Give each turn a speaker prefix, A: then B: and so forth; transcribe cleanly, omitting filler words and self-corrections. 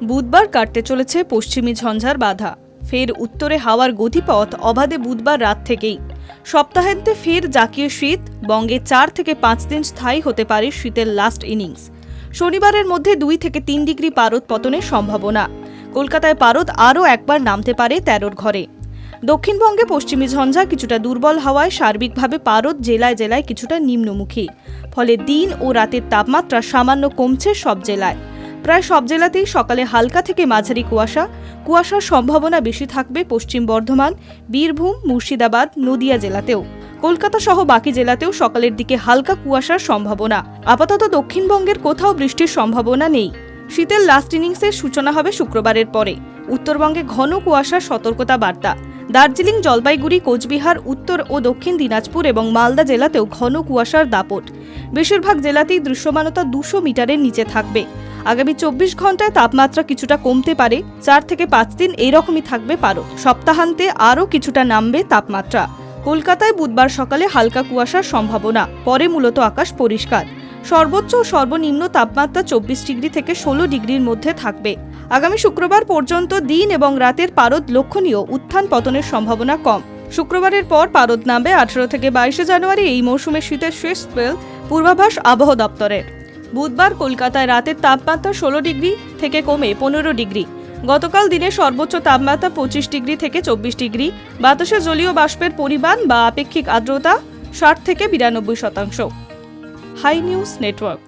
A: বুধবার কাটতে চলেছে পশ্চিমী ঝঞ্ঝার বাধা। ফের উত্তরে হাওয়ার গতিপথ অবাধে বুধবার রাত থেকেই। সপ্তাহান্তে ফের জাঁকিয়ে শীত। বঙ্গে 4 থেকে 5 দিন স্থায়ী হতে পারে শীতের লাস্ট ইনিংস। শনিবারের মধ্যে 2 থেকে 3 ডিগ্রি পারদ পতনের সম্ভাবনা। কলকাতায় পারদ আরও একবার নামতে পারে 13-র ঘরে। দক্ষিণবঙ্গে পশ্চিমী ঝঞ্ঝা কিছুটা দুর্বল হওয়ায় সার্বিকভাবে পারদ জেলায় জেলায় কিছুটা নিম্নমুখী। ফলে দিন ও রাতের তাপমাত্রা সামান্য কমছে সব জেলায়। প্রায় সব জেলাতেই সকালে হালকা থেকে মাঝারি কুয়াশার সম্ভাবনা বেশি থাকবে পশ্চিম বর্ধমান, বীরভূম, মুর্শিদাবাদ, নদিয়া জেলাতেও। কলকাতা সহ বাকি জেলাতেও সকালের দিকে হালকা কুয়াশার সম্ভাবনা। আপাতত দক্ষিণবঙ্গের কোথাও বৃষ্টির সম্ভাবনা নেই। শীতের লাস্ট ইনিংসের সূচনা হবে শুক্রবারের পরে। উত্তরবঙ্গে ঘন কুয়াশার সতর্কতা বার্তা। দার্জিলিং, জলপাইগুড়ি, কোচবিহার, উত্তর ও দক্ষিণ দিনাজপুর এবং মালদা জেলাতেও ঘন কুয়াশার দাপট। বেশিরভাগ জেলাতেই দৃশ্যমানতা 200 মিটারের নিচে থাকবে। আগামী 24 ঘন্টায় তাপমাত্রা কিছুটা কমতে পারে। 4 থেকে 5 দিন এইরকমই থাকবে পারদ। সপ্তাহান্তে আরও কিছুটা নামবে তাপমাত্রা। কলকাতায় বুধবার সকালে হালকা কুয়াশার সম্ভাবনা, পরে মূলত আকাশ পরিষ্কার। সর্বোচ্চ ও সর্বনিম্ন তাপমাত্রা 24 ডিগ্রি থেকে 16 ডিগ্রির মধ্যে থাকবে। আগামী শুক্রবার পর্যন্ত দিন এবং রাতের পারদ লক্ষণীয়, উত্থান পতনের সম্ভাবনা কম। শুক্রবারের পর পারদ নামবে 18 থেকে 22 জানুয়ারি, এই মৌসুমের শীতের শেষ স্পেল পূর্বাভাস আবহাওয়া দপ্তরের। বুধবার কলকাতায় রাতের তাপমাত্রা 16 ডিগ্রি থেকে কমে 15 ডিগ্রি। গতকাল দিনে সর্বোচ্চ তাপমাত্রা 25 ডিগ্রি থেকে 24 ডিগ্রি। বাতাসে জলীয় বাষ্পের পরিমাণ বা আপেক্ষিক আর্দ্রতা 60 থেকে 92%। Hi news network.